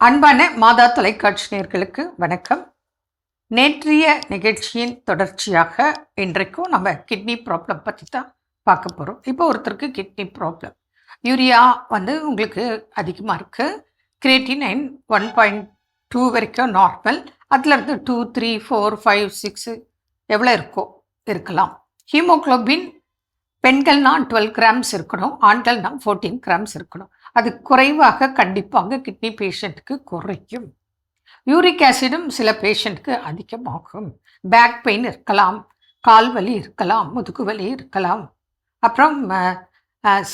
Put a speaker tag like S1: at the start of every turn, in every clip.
S1: அன்பான மாதா தொலைக்காட்சி நேயர்களுக்கு வணக்கம். நேற்றைய நிகழ்ச்சியின் தொடர்ச்சியாக இன்றைக்கும் நம்ம கிட்னி ப்ராப்ளம் பற்றி தான் பார்க்க போகிறோம். இப்போ ஒருத்தருக்கு கிட்னி ப்ராப்ளம், யூரியா உங்களுக்கு அதிகமாக இருக்குது, கிரியேட்டினைன் 1.2 வரைக்கும் நார்மல், அதுலேருந்து 2, 3, 4, 5, 6 எவ்வளோ இருக்கலாம். ஹீமோக்ளோபின் பெண்கள்னா 12 கிராம்ஸ் இருக்கணும், ஆண்கள்னா 14 கிராம்ஸ் இருக்கணும். அது குறைவாக கண்டிப்பாக கிட்னி பேஷண்ட்டுக்கு குறைக்கும். யூரிக் ஆசிடும் சில பேஷண்ட்டுக்கு அதிகமாகும். பேக் பெயின் இருக்கலாம், கால் வலி இருக்கலாம், முதுகு வலி இருக்கலாம். அப்புறம்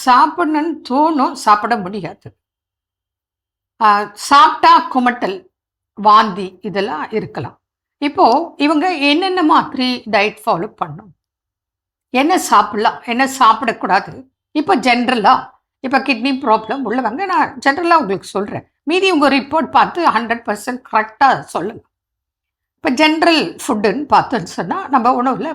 S1: சாப்பிடணும்னு தோணும், சாப்பிட முடியாது. சாப்பிட்டா குமட்டல், வாந்தி இதெல்லாம் இருக்கலாம். இப்போது இவங்க என்னென்ன மாதிரி டயட் ஃபாலோ பண்ணும், என்ன சாப்பிடலாம், என்ன சாப்பிடக்கூடாது. இப்போ ஜென்ரலாக இப்போ கிட்னி ப்ராப்ளம் உள்ளவங்க நான் ஜென்ரலாக உங்களுக்கு சொல்கிறேன், மீதி உங்கள் ரிப்போர்ட் பார்த்து 100% கரெக்டாக சொல்லுங்கள். இப்போ ஜென்ரல் ஃபுட்டுன்னு பார்த்தோன்னு சொன்னால் நம்ம உணவில்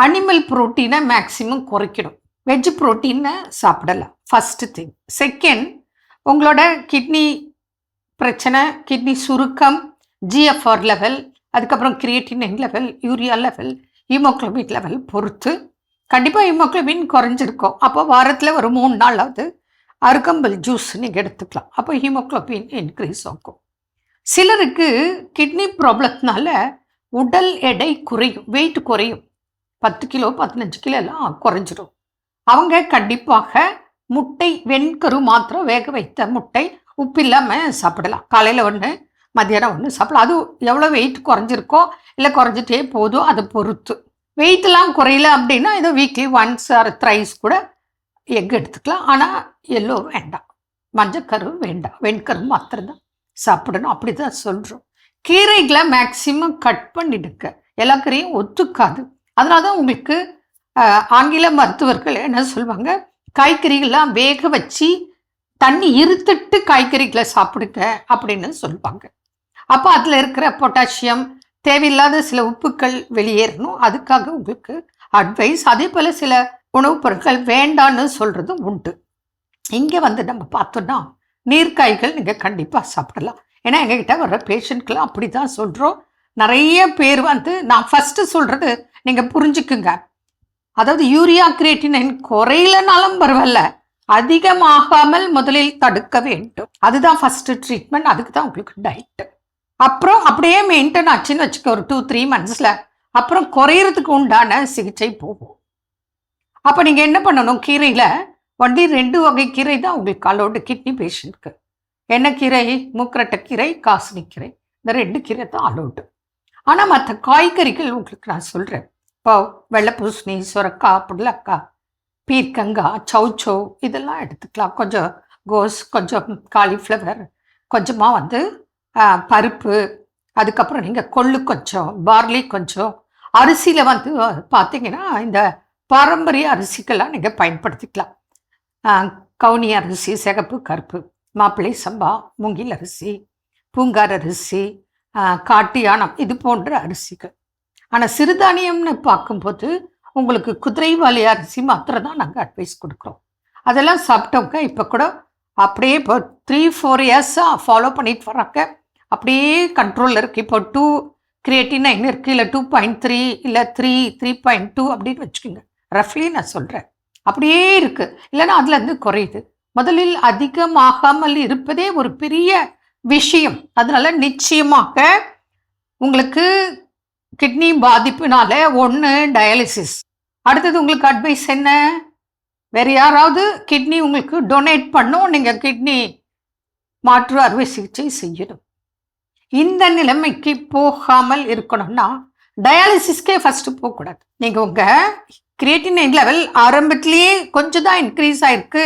S1: அனிமல் ப்ரோட்டீனை மேக்ஸிமம் குறைக்கணும். வெஜ் ப்ரோட்டீனை சாப்பிடலாம், ஃபஸ்ட்டு திங். செகண்ட், உங்களோட கிட்னி பிரச்சனை, கிட்னி சுருக்கம், ஜிஎஃப்ஆர் லெவல், அதுக்கப்புறம் creatinine level, urea level, haemoglobin level பொறுத்து கண்டிப்பாக ஹீமோக்ளோபின் குறைஞ்சிருக்கும். அப்போ வாரத்தில் ஒரு 3 நாளாவது அருகம்புல் ஜூஸ் நீங்கள் எடுத்துக்கலாம். அப்போ ஹீமோக்ளோபின் இன்க்ரீஸ் ஆகும். சிலருக்கு கிட்னி ப்ராப்ளத்தினால உடல் எடை குறையும், வெயிட் குறையும், 10 கிலோ 15 கிலோ எல்லாம் குறைஞ்சிடும். அவங்க கண்டிப்பாக முட்டை, வெண்கரு மாத்திரம் வேக வைத்த முட்டை உப்பு இல்லாமல் சாப்பிடலாம். காலையில் ஒன்று, மத்தியானம் ஒன்று சாப்பிடலாம். அது எவ்வளோ வெயிட் குறைஞ்சிருக்கோ இல்லை குறைஞ்சிட்டே போதும், அதை பொறுத்து. வெயிட்டெலாம் குறையல அப்படின்னா ஏதோ வீக்லி ஒன்ஸ் ஆர் த்ரைஸ் கூட எக் எடுத்துக்கலாம். ஆனால் எல்லோ வேண்டாம், மஞ்சக்கரு வேண்டாம், வெண்கரு மாத்திரம் தான் சாப்பிடணும். அப்படி தான் சொல்கிறோம். கீரைகளை மேக்சிமம் கட் பண்ணிடுங்க, எல்லா கீரையும் ஒத்துக்காது. அதனால தான் உங்களுக்கு ஆங்கில மருத்துவர்கள் என்ன சொல்லுவாங்க, காய்கறிகள்லாம் வேக வச்சு தண்ணி இருத்துட்டு காய்கறிகளை சாப்பிடுங்க அப்படின்னு சொல்லுவாங்க. அப்போ அதில் இருக்கிற பொட்டாசியம், தேவையில்லாத சில உப்புக்கள் வெளியேறணும், அதுக்காக உங்களுக்கு அட்வைஸ். அதே போல் சில உணவுப் பொருட்கள் வேண்டான்னு சொல்கிறதும் உண்டு. இங்கே நம்ம பார்த்தோன்னா நீர்க்காய்கள் நீங்கள் கண்டிப்பாக சாப்பிடலாம். ஏன்னா எங்ககிட்ட வர்ற பேஷண்ட்கெலாம் அப்படி தான் சொல்கிறோம். நிறைய பேர் நான் ஃபஸ்ட்டு சொல்கிறது நீங்கள் புரிஞ்சுக்குங்க. அதாவது யூரியா கிரியேட்டினைன் குறையிலனாலும் பரவாயில்ல, அதிகமாகாமல் முதலில் தடுக்க வேண்டும். அதுதான் ஃபஸ்ட்டு ட்ரீட்மெண்ட். அதுக்கு தான் உங்களுக்கு டயட்டு. அப்புறம் அப்படியே மெயின்டைன் ஆச்சுன்னு வச்சுக்க ஒரு 2-3 மந்த்ஸில், அப்புறம் குறையிறதுக்கு உண்டான சிகிச்சை போகும். அப்போ நீங்கள் என்ன பண்ணணும், கீரையில் ஒன்லி 2 வகை கீரை தான் உங்களுக்கு அலோடு கிட்னி பேஷண்ட்க்கு. என்ன கீரை? மூக்கரட்டை கீரை, காசினி கீரை. இந்த 2 கீரை தான் அலோடு. ஆனால் மற்ற காய்கறிகள் உங்களுக்கு நான் சொல்கிறேன். இப்போ வெள்ளை பூசணி, சுரக்காய், புடலக்காய், பீர்க்கங்காய், சௌச்சோ இதெல்லாம் எடுத்துக்கலாம். கொஞ்சம் கோஸ், கொஞ்சம் காலிஃப்ளவர், கொஞ்சமாக பருப்பு, அதுக்கப்புறம் நீங்கள் கொள்ளு கொஞ்சம், பார்லி கொஞ்சம். அரிசியில் பார்த்தீங்கன்னா இந்த பாரம்பரிய அரிசிக்கெல்லாம் நீங்கள் பயன்படுத்திக்கலாம். கவுனி அரிசி, சிகப்பு, கருப்பு, மாப்பிள்ளை சம்பா, மூங்கில் அரிசி, பூங்கார் அரிசி, காட்டு யானம், இது போன்ற அரிசிகள். ஆனால் சிறுதானியம்னு பார்க்கும்போது உங்களுக்கு குதிரைவாலி அரிசி மாத்திரம் தான் நாங்கள் அட்வைஸ் கொடுக்குறோம். அதெல்லாம் சாப்பிட்டவங்க இப்போ கூட அப்படியே இப்போ 3-4 இயர்ஸாக ஃபாலோ பண்ணிட்டு வர்றாங்க. அப்படியே கண்ட்ரோலில் இருக்குது. இப்போ 2 கிரியேட்டினைன் இருக்குது, இல்லை 2.3, இல்லை 3, 3.2 அப்படின்னு வச்சுக்கோங்க. ரஃப்லி நான் சொல்கிறேன், அப்படியே இருக்குது. இல்லைன்னா அதுலேருந்து குறையுது. முதலில் அதிகமாகாமல் இருப்பதே ஒரு பெரிய விஷயம். அதனால நிச்சயமாக உங்களுக்கு கிட்னி பாதிப்புனால ஒன்று டயாலிசிஸ். அடுத்தது உங்களுக்கு அட்வைஸ் என்ன, வேறு யாராவது கிட்னி உங்களுக்கு டொனேட் பண்ணோம், நீங்கள் கிட்னி மாற்று அறுவை சிகிச்சை செய்யணும். இந்த நிலைமைக்கு போகாமல் இருக்கணும்னா டயாலிசிஸ்க்கே ஃபஸ்ட்டு போகக்கூடாது. நீங்கள் உங்கள் கிரியேட்டினைன் லெவல் ஆரம்பத்திலேயே கொஞ்சம் தான் இன்க்ரீஸ் ஆகிருக்கு,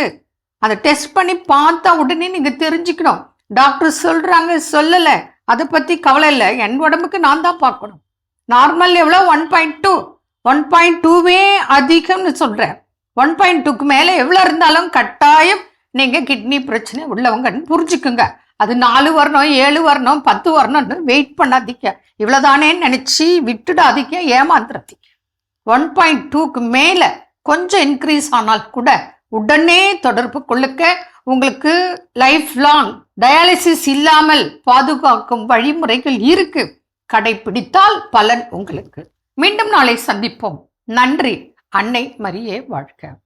S1: அதை டெஸ்ட் பண்ணி பார்த்தா உடனே நீங்கள் தெரிஞ்சுக்கணும். டாக்டர் சொல்கிறாங்க சொல்லலை, அதை பற்றி கவலை இல்லை, என் உடம்புக்கு நான் தான் பார்க்கணும். நார்மல் எவ்வளோ 1.2, 1.2வே அதிகம்னு சொல்கிறேன். 1.2க்கு மேலே எவ்வளோ இருந்தாலும் கட்டாயம் நீங்கள் கிட்னி பிரச்சனை உள்ளவங்கன்னு புரிஞ்சுக்குங்க. அது 4 வரணும், 7 வரணும், 10 வரணும்னு வெயிட் பண்ணாதீங்க. இவ்வளோதானே நினச்சி விட்டுடாதீங்க, ஏமாந்துடாதீங்க. 1.2க்கு மேலே கொஞ்சம் இன்க்ரீஸ் ஆனால் கூட உடனே தொடர்பு கொள்ளுக்க. உங்களுக்கு லைஃப் லாங் டயாலிசிஸ் இல்லாமல் பாதுகாக்கும் வழிமுறைகள் இருக்கு. கடைபிடித்தால் பலன் உங்களுக்கு. மீண்டும் நாளை சந்திப்போம். நன்றி. அன்னை மரியே வாழ்க.